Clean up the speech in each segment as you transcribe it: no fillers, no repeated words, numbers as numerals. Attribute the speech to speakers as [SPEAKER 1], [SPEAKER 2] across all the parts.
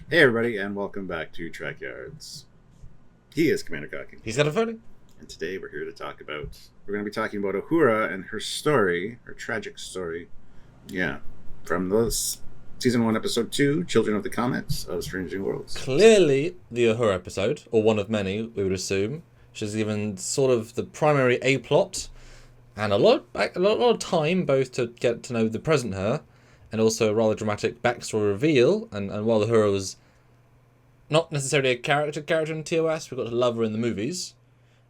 [SPEAKER 1] Hey everybody, and welcome back to Trekyards. He is Commander Cocky,
[SPEAKER 2] He's got a Foley.
[SPEAKER 1] and today we're going to be talking about Uhura and her story, her tragic story. Yeah, from those season 1, episode 2, Children of the Comets of Strange New Worlds.
[SPEAKER 2] Clearly the Uhura episode, or one of many, we would assume. She's given sort of the primary A plot, and a lot of time both to get to know the present her, and also a rather dramatic backstory reveal. And while Uhura was not necessarily a character in TOS, we got to love her in the movies.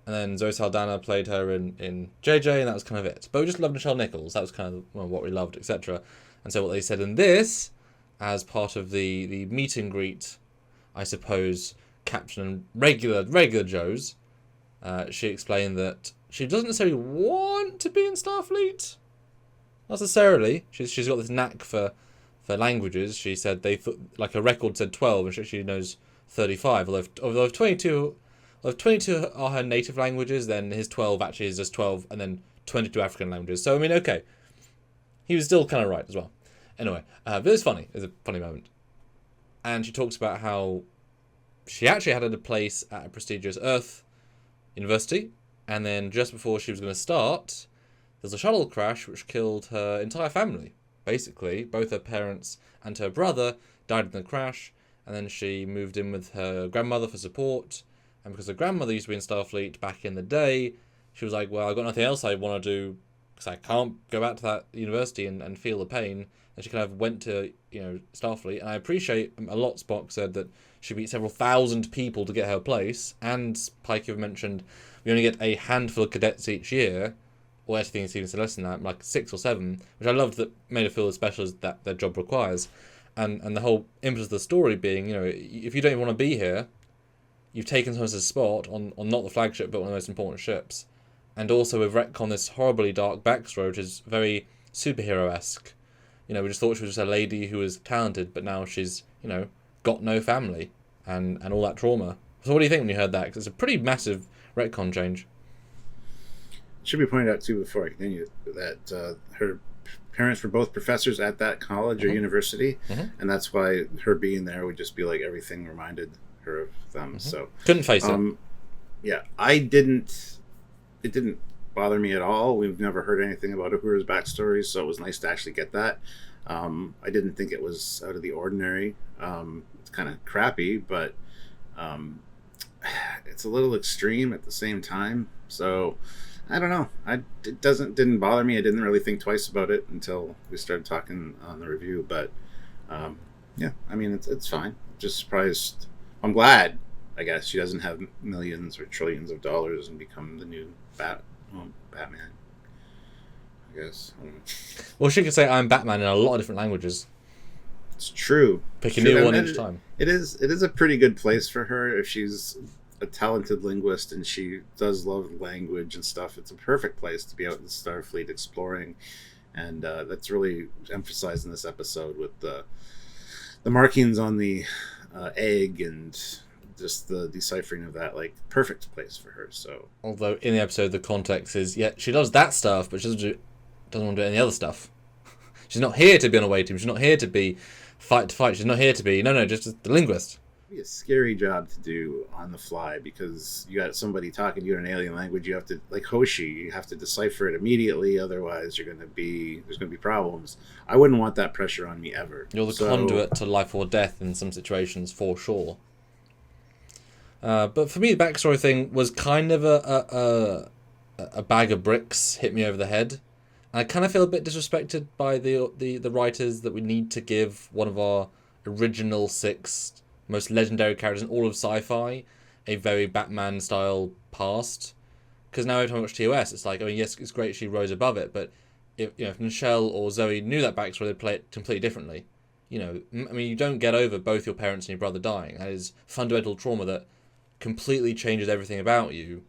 [SPEAKER 2] And then Zoe Saldana played her in JJ, and that was kind of it. But we just loved Nichelle Nichols. That was kind of what we loved, etc. And so what they said in this, as part of the meet and greet, I suppose, Captain and regular Joes, she explained that she doesn't necessarily want to be in Starfleet. Not necessarily. She's got this knack for languages. She said they thought, like, her record said 12, and she knows 35. Although if 22 are her native languages, then his 12 actually is just 12, and then 22 African languages. So I mean, okay, he was still kind of right as well. Anyway, but it's funny. It's a funny moment. And she talks about how she actually had a place at a prestigious Earth university, and then just before she was going to start, there's a shuttle crash which killed her entire family. Basically, both her parents and her brother died in the crash, and then she moved in with her grandmother for support. And because her grandmother used to be in Starfleet back in the day, she was like, well, I've got nothing else I want to do because I can't go back to that university and feel the pain. And she kind of went to, Starfleet. And I appreciate a lot Spock said that she beat several thousand people to get her place. And Pike even mentioned we only get a handful of cadets each year. Or I think it's even less than that, like 6 or 7, which I loved that made her feel as special as that their job requires. And the whole impetus of the story being, if you don't even want to be here, you've taken someone's spot on not the flagship, but one of the most important ships. And also with Retcon, this horribly dark backstory, which is very superhero-esque. We just thought she was just a lady who was talented, but now she's, got no family and all that trauma. So what do you think when you heard that? Because it's a pretty massive Retcon change.
[SPEAKER 1] It should be pointed out, too, before I continue, that her parents were both professors at that college or university, and that's why her being there would just be like everything reminded her of them. So
[SPEAKER 2] couldn't face it.
[SPEAKER 1] Yeah, it didn't bother me at all. We've never heard anything about Uhura's backstory, so it was nice to actually get that. I didn't think it was out of the ordinary. It's kind of crappy, but it's a little extreme at the same time. So I don't know. It didn't bother me. I didn't really think twice about it until we started talking on the review. But yeah, I mean, it's fine. Just surprised. I'm glad, I guess, she doesn't have millions or trillions of dollars and become the new Batman, I guess.
[SPEAKER 2] Well, she could say I'm Batman in a lot of different languages.
[SPEAKER 1] It's true.
[SPEAKER 2] Pick a new one each time.
[SPEAKER 1] It is a pretty good place for her if she's a talented linguist and she does love language and stuff. It's a perfect place to be out in Starfleet exploring, and that's really emphasized in this episode with the markings on the egg and just the deciphering of that. Like, perfect place for her. So
[SPEAKER 2] although in the episode the context is, yeah, she does that stuff, but she doesn't want to do any other stuff. She's not here to be on a away team. She's not here to be fight to fight. She's not here to be just the linguist.
[SPEAKER 1] It'd be a scary job to do on the fly because you got somebody talking to you in an alien language. You have to, like Hoshi, you have to decipher it immediately. Otherwise, there's going to be problems. I wouldn't want that pressure on me ever.
[SPEAKER 2] You're the conduit to life or death in some situations, for sure. But for me, the backstory thing was kind of a bag of bricks hit me over the head. And I kind of feel a bit disrespected by the writers that we need to give one of our original 6 most legendary characters in all of sci-fi a very Batman-style past. Because now every time I watch TOS, it's like, I mean, yes, it's great she rose above it, but if Nichelle or Zoe knew that backstory, they'd play it completely differently. I mean, you don't get over both your parents and your brother dying. That is fundamental trauma that completely changes everything about you.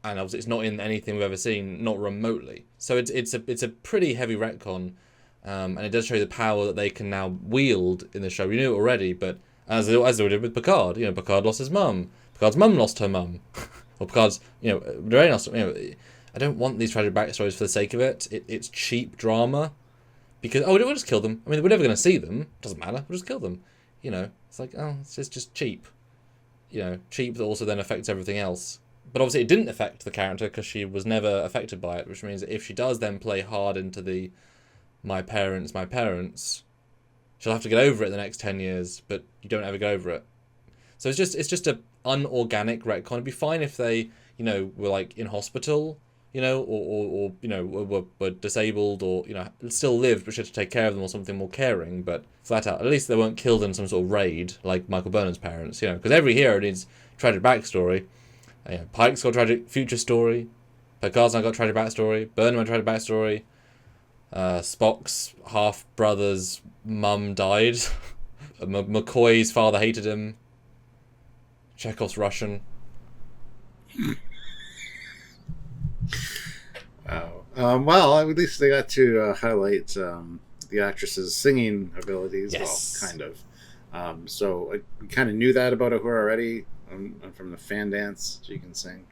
[SPEAKER 2] And obviously it's not in anything we've ever seen, not remotely. So it's a pretty heavy retcon, and it does show you the power that they can now wield in the show. We knew it already, but as they did with Picard, Picard lost his mum. Picard's mum lost her mum, or Picard's, Lorraine lost. I don't want these tragic backstories for the sake of it. It's cheap drama, because we'll just kill them. I mean, we're never going to see them. Doesn't matter. We'll just kill them. You know, it's like, oh, it's just cheap. You know, cheap that also then affects everything else. But obviously, it didn't affect the character because she was never affected by it, which means that if she does then play hard into the my parents, she'll have to get over it the next 10 years, but you don't ever get over it. So it's just a unorganic retcon. It'd be fine if they, you know, were like in hospital, you know, or you know, were disabled, or, you know, still lived, but she had to take care of them or something more caring. But flat out, at least they weren't killed in some sort of raid like Michael Burnham's parents, you know, because every hero needs tragic backstory. You know, Pike's got a tragic future story. Picard's now got a tragic backstory. Burnham had a tragic backstory. Spock's half brother's mum died. McCoy's father hated him. Chekhov's Russian.
[SPEAKER 1] Wow. Well, at least they got to highlight the actress's singing abilities.
[SPEAKER 2] Yes.
[SPEAKER 1] Well, kind of. So I kind of knew that about Uhura already from the fan dance. She can sing.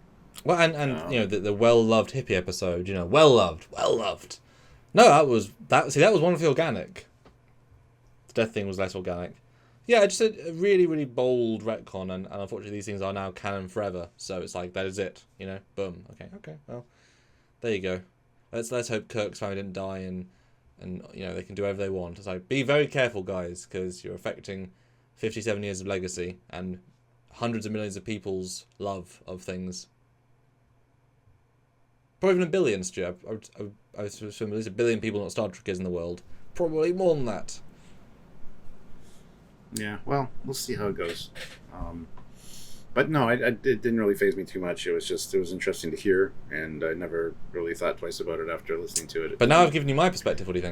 [SPEAKER 2] Well, and you know, the well-loved hippie episode, you know, well-loved. No, that was wonderfully organic. The death thing was less organic. Yeah, just a really, really bold retcon, and unfortunately these things are now canon forever. So it's like, that is it, you know, boom. Okay, well, there you go. Let's hope Kirk's family didn't die, and you know, they can do whatever they want. It's like, be very careful, guys, because you're affecting 57 years of legacy and hundreds of millions of people's love of things. Probably even a billion, Stu. I assume at least 1 billion people not Star Trekkers in the world. Probably more than that.
[SPEAKER 1] Yeah, well, we'll see how it goes. But no, it didn't really faze me too much. It was interesting to hear, and I never really thought twice about it after listening to it.
[SPEAKER 2] But now I've given you my perspective. What do you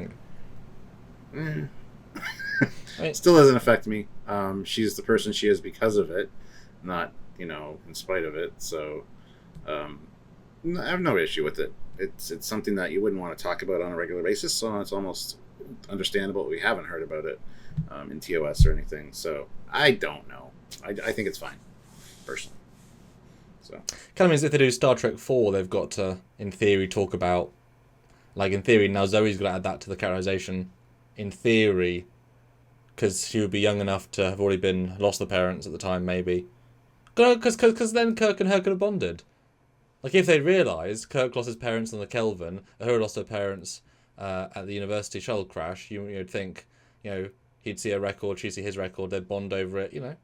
[SPEAKER 2] think?
[SPEAKER 1] It still doesn't affect me. She's the person she is because of it, not, you know, in spite of it. So I have no issue with it. It's something that you wouldn't want to talk about on a regular basis, so it's almost understandable that we haven't heard about it in TOS or anything. So I don't know. I think it's fine, personally. So
[SPEAKER 2] Kind of means if they do Star Trek 4, they've got to, in theory, talk about, like, in theory, now Zoe's got to add that to the characterization, in theory, because she would be young enough to have already lost the parents at the time, maybe. Because then Kirk and her could have bonded. Like, if they'd realised Kirk lost his parents on the Kelvin, Uhura lost her parents at the university shuttle crash, you'd think, you know, he'd see a record, she'd see his record, they'd bond over it, you know.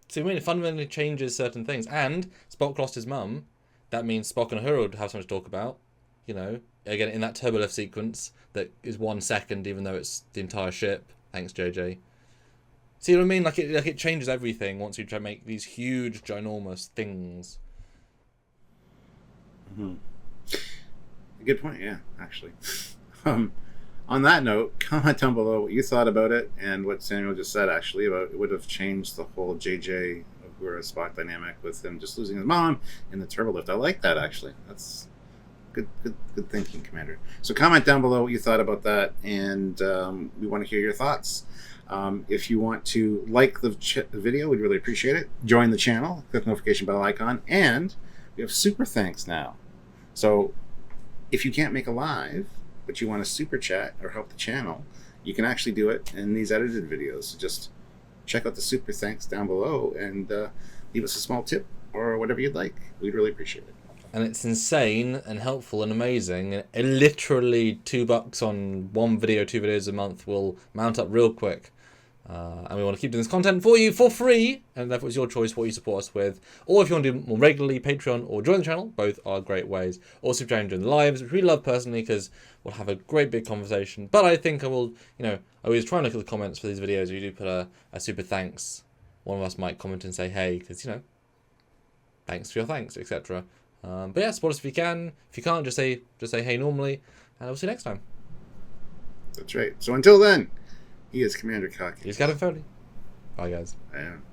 [SPEAKER 2] So, I mean, it fundamentally changes certain things. And Spock lost his mum. That means Spock and Uhura would have something to talk about, you know. Again, in that turbolift sequence that is 1 second, even though it's the entire ship. Thanks, JJ. See what I mean? Like it changes everything once you try to make these huge, ginormous things.
[SPEAKER 1] Mm-hmm. Good point, yeah, actually. On that note, comment down below what you thought about it and what Samuel just said, actually, about it would have changed the whole JJ Uhura Spock dynamic with him just losing his mom in the turbolift. I like that, actually. That's good thinking, Commander. So comment down below what you thought about that, and we want to hear your thoughts. If you want to like the video, we'd really appreciate it. Join the channel, click the notification bell icon, and we have super thanks now. So if you can't make a live, but you want to super chat or help the channel, you can actually do it in these edited videos. So just check out the super thanks down below and leave us a small tip or whatever you'd like. We'd really appreciate it.
[SPEAKER 2] And it's insane and helpful and amazing. And literally $2 on one video, 2 videos a month will mount up real quick. And we want to keep doing this content for you for free, and therefore it's your choice what you support us with. Or if you want to do more regularly, Patreon or join the channel, both are great ways. Or super chatting during the lives, which we love personally because we'll have a great big conversation. But I think I will, you know, I always try and look at the comments for these videos. If you do put a super thanks, one of us might comment and say hey, because, you know, thanks for your thanks, etc. But yeah, support us if you can. If you can't, just say hey normally, and we'll see you next time.
[SPEAKER 1] That's right. So until then, he is Commander Cocky.
[SPEAKER 2] He's Captain Foley. Bye, guys.
[SPEAKER 1] I am.